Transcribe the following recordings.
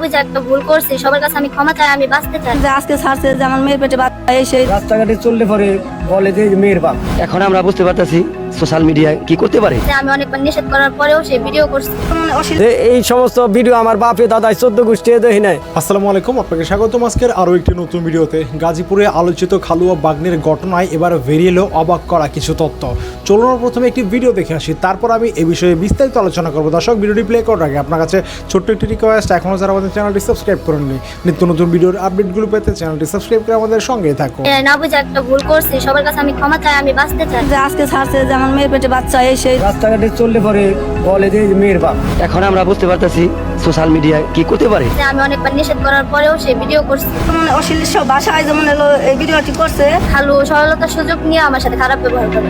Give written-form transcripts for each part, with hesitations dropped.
বুঝে একটা ভুল করছি, সবার কাছে আমি ক্ষমা চাই, আমি বাঁচতে চাই। যে আজকে ছাড়ছে যে আমার মেয়ের পেটে বাচ্চা এসে রাস্তাঘাটে চললে পরে বলে যে মেয়ের বাপ। এখন আমরা বুঝতে পারতেছি সোশ্যাল মিডিয়ায় কি করতে পারে। যে আমি অনেকবার নিষেধ করার পরেও সে ভিডিও করছে। যে এই সমস্ত ভিডিও আমার বাপে দাদাই 14 গোষ্ঠী দেখি নাই। আসসালামু আলাইকুম, আপনাকে স্বাগতম আজকের আরও একটি নতুন ভিডিওতে। গাজীপুরে আলোচিত খালু ও বাগ্নের ঘটনায় এবার বেরিয়ে এলো অবাক করা কিছু তথ্য। চলুন প্রথমে একটি ভিডিও দেখে আসি, তারপর আমি এই বিষয়ে বিস্তারিত আলোচনা করবো। দর্শক, ভিডিওটি প্লে করার আগে আপনার কাছে ছোট্ট একটি রিকোয়েস্ট, এখনও যারা আমাদের চ্যানেলটি সাবস্ক্রাইব করেননি, নিত্য নতুন ভিডিওর আপডেটগুলো পেতে চ্যানেলটি সাবস্ক্রাইব করে আমাদের সঙ্গেই থাকুন। না বুঝে একটা ভুল করছি, সবার কাছে আমি ক্ষমা চাই, আমি বাঁচতে চাই। যে আজকে ছাড়ছে যে আমার মেয়ের পেটে বাচ্চা এসে রাস্তাঘাটে চললে পরে বলে যে মেয়ের বাপ। এখন আমরা বুঝতে পারতেছি সোশ্যাল মিডিয়ায় কি করতে পারে। যে আমি অনেকবার নিষেধ করার পরেও সে ভিডিও করছে। অশ্লীল সব ভাষায় যেমন এলো এই ভিডিওটি করছে। খালু সরলতার সুযোগ নিয়ে আমার সাথে খারাপ ব্যবহার করে।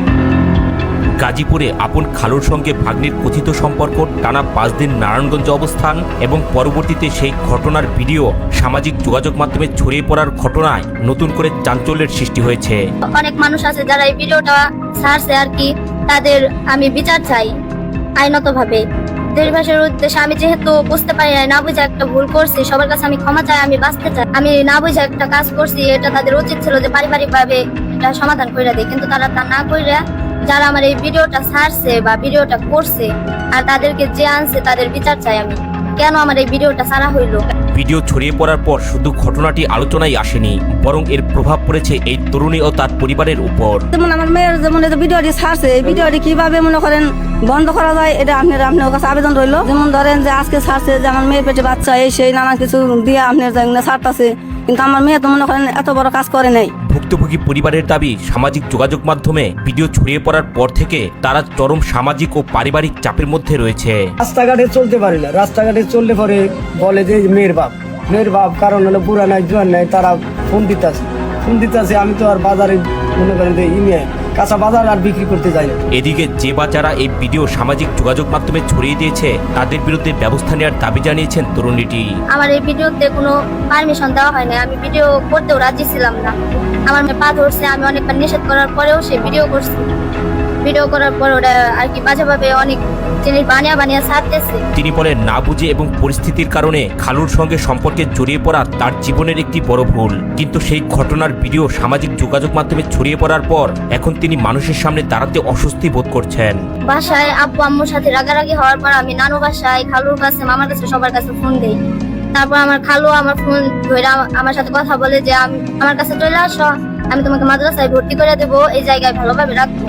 গাজীপুরে আপন খালুর সঙ্গে ভাগ্নির কথিত সম্পর্ক, টানা 5 দিন নারায়ণগঞ্জে অবস্থান এবং পরবর্তীতে সেই ঘটনার ভিডিও সামাজিক যোগাযোগ মাধ্যমে ছড়িয়ে পড়ার ঘটনায় নতুন করে চাঞ্চল্যের সৃষ্টি হয়েছে। অনেক মানুষ আছে যারা এই ভিডিওটা ছাড়ছে আর কি, তাদের আমি বিচার চাই আইনতভাবে। দেশবাসীর উদ্দেশ্যে আমি যেহেতু বুঝতে পারি না বুঝে একটা ভুল করছি, সবার কাছে আমি ক্ষমা চাই, আমি বাঁচতে চাই। আমি না বুঝে একটা কাজ করছি, এটা তাদের উচিত ছিল যে পারিবারিক ভাবে এটা সমাধান করে দেয়, কিন্তু তারা তা না করে যারা আমার এই ভিডিওটা ছাড়ছে বা ভিডিওটা করছে আর তাদেরকে যে আনছে তাদের বিচার চাই আমি। কেন আমার এই ভিডিওটা ছাড়া হইলো? ভিডিও ছড়িয়ে পড়ার পর শুধু ঘটনাটি আলোচনায় আসেনি, বরং এর প্রভাব পড়েছে এই তরুণী ও তার পরিবারের উপর। যেমন আমার মেয়ের যেমন এই ভিডিওটি ছাড়ছে, এই ভিডিওটি কিভাবে মনে করেন বন্ধ করা যায়, এটা আপনার কাছে আবেদন রইলো। যেমন ধরেন যে আজকে ছাড়ছে যে আমার মেয়ের পেটে বাচ্চা এসে নানা কিছু দিয়ে আপনার ছাড়তেছে, কিন্তু আমার মেয়ে তো মনে করেন এত বড় কাজ করে নাই। ভুক্তভোগী পরিবারের দাবি, সামাজিক যোগাযোগ মাধ্যমে ভিডিও ছড়িয়ে পড়ার পর থেকে তারা চরম সামাজিক ও পারিবারিক চাপের মধ্যে রয়েছে। রাস্তাঘাটে চলতে পারি না, রাস্তাঘাটে চললে পরে বলে যে মেয়ের বাপ। মেয়ের বাপ কারণ হলো বুড়া নাই জোয়ান নাই, তারা ফোন দিতেছে। আমি তো আর বাজারে মনে করেন যে কাঁচা বাজার আর বিক্রি করতে যাই না। এদিকে যে বা যারা এই ভিডিও সামাজিক যোগাযোগ মাধ্যমে ছড়িয়ে দিয়েছে তাদের বিরুদ্ধে ব্যবস্থা নেওয়ার দাবি জানিয়েছেন তরুণীটি। আমার এই ভিডিওতে কোনো পারমিশন দেওয়া হয় না, আমি ভিডিও করতেও রাজি ছিলাম না। আমার মেয়ে পা ধরছে, আমি অনেকবার নিষেধ করার পরেও সে ভিডিও করছে। ভিডিও করার পর ওরা আর কি বাজেভাবে অনেক জিনিস বানিয়ে ছাড়তেছে। তিনি বলেন, না বুঝে এবং পরিস্থিতির কারণে খালুর সঙ্গে সম্পর্কে জড়িয়ে পড়া তার জীবনের একটি বড় ভুল, কিন্তু সেই ঘটনার ভিডিও সামাজিক যোগাযোগ মাধ্যমে ছড়িয়ে পড়ার পর এখন তিনি মানুষের সামনে দাঁড়াতে অস্বস্তি বোধ করছেন। বাসায় আব্বু আম্মুর সাথে রাগারাগি হওয়ার পর আমি নানু বাসায়, খালুর কাছে, মামার কাছে, সবার কাছে ফোন দেই। তারপর আমার খালু আমার ফোন ধরে আমার সাথে কথা বলে যে আমার কাছে চলে আসো, আমি তোমাকে মাদ্রাসায় ভর্তি করে দেবো, এই জায়গায় ভালোভাবে রাখবো,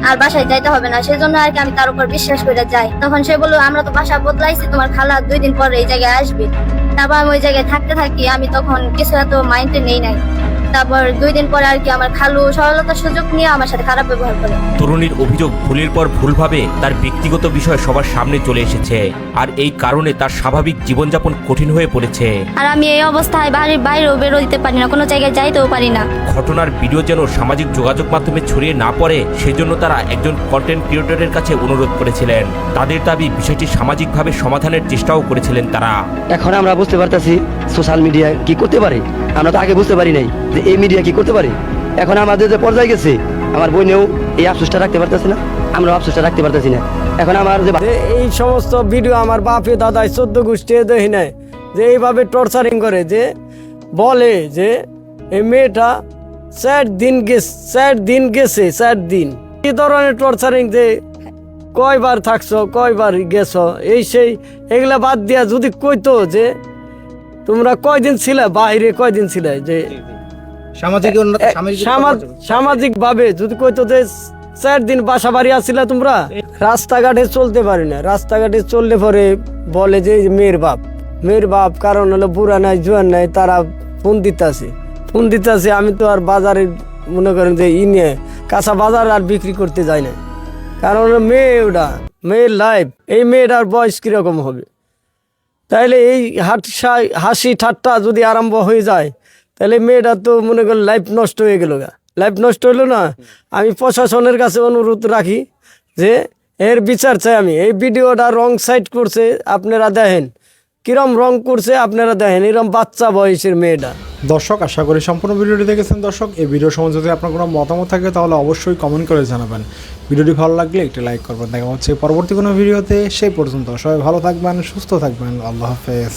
আর বাসায় যাইতে হবে না। সেই জন্য আর কি আমি তার উপর বিশ্বাস করে যাই। তখন সে বললো, আমরা তো বাসা বদলাইছি, তোমার খালা 2 দিন পরে এই জায়গায় আসবে। তারপর আমি ওই জায়গায় থাকতে থাকি, আমি তখন কিছু এত মাইন্ডে নেই নাই। তারপর 2 দিন পরে আর কি আমার খালু সরলতার সুযোগ নিয়ে আমার সাথে খারাপ ব্যবহার করে। তরুণীর অভিযোগ, ভুলের পর ভুলভাবে তার ব্যক্তিগত বিষয় সবার সামনে চলে এসেছে, আর এই কারণে তার স্বাভাবিক জীবনযাপন কঠিন হয়ে পড়েছে। আর আমি এই অবস্থায় বাড়ির বাইরেও বেরোতে পারি না, কোনো জায়গায় যাইতেও পারি না। ঘটনার ভিডিও যেন সামাজিক যোগাযোগ মাধ্যমে ছড়িয়ে না পড়ে সেজন্য তারা একজন কন্টেন্ট ক্রিয়েটরের কাছে অনুরোধ করেছিলেন। তাদের দাবি, বিষয়টি সামাজিকভাবে সমাধানের চেষ্টাও করেছিলেন তারা। এখন আমরা বুঝতে পারতেছি সোশ্যাল মিডিয়ায় কি করতে পারে। আমরা তো আগে বুঝতে পারি নাই যে এই মিডিয়া কি করতে পারে। এখন আমাদের যে পর্যায়ে গেছে, আমার বোনেও এই আফসোসটা রাখতে পারতেছে না, আমরা আফসোসটা রাখতে পারতেছি না। এখন আমার যে এই সমস্ত ভিডিও আমার বাপে দাদাই 14 গোষ্ঠী দেখি নাই, যে এইভাবে টর্চারিং করে, যে বলে যে এই মেয়েটা 4 দিন গেছে 4 দিন। এই ধরনের টর্চারিং, যে কয়বার থাকছো, কয়বার গেছো, এই সেই এগুলা বাদ দিয়া যদি কইতো যে তোমরা কয়দিন ছিলে বাইরে, কয়দিন ছিলে, যে সামাজিক ভাবে যদি কইতো যে 4 দিন বাসা বাড়ি আসছিলে তোমরা। রাস্তাঘাটে চলতে পারি না, রাস্তাঘাটে চললে পরে বলে যে মেয়ের বাপ কারণ হলো বুড়া নাই জোয়ান নাই, তারা ফোন দিতেছে। আমি তো আর বাজারে মনে করেন যে নিয়ে কাঁচা বাজার আর বিক্রি করতে যাই না, কারণ মেয়ের লাইফ। এই মেয়েটার বয়স কিরকম হবে? তাইলে এই হাসি ঠাট্টা যদি আরম্ভ হয়ে যায়, তাহলে মেয়েটা তো মনে করেন লাইফ নষ্ট হয়ে গেল। লাইফ নষ্ট হইলো না। আমি প্রশাসনের কাছে অনুরোধ রাখি যে এর বিচার চাই আমি। এই ভিডিওটা রং সাইড করছে, আপনারা দেখেন কিরম রং করছে, আপনারা দেখেন এরকম বাচ্চা বয়সের মেয়েটা। দর্শক, আশা করি সম্পূর্ণ ভিডিওটি দেখেছেন। দর্শক, এই ভিডিও সম্বন্ধে যদি আপনার কোনো মতামত থাকে তাহলে অবশ্যই কমেন্ট করে জানাবেন। ভিডিওটি ভালো লাগলে একটি লাইক করবেন। দেখা হচ্ছে পরবর্তী কোনো ভিডিওতে। সেই পর্যন্ত সবাই ভালো থাকবেন, সুস্থ থাকবেন। আল্লাহ হাফেজ।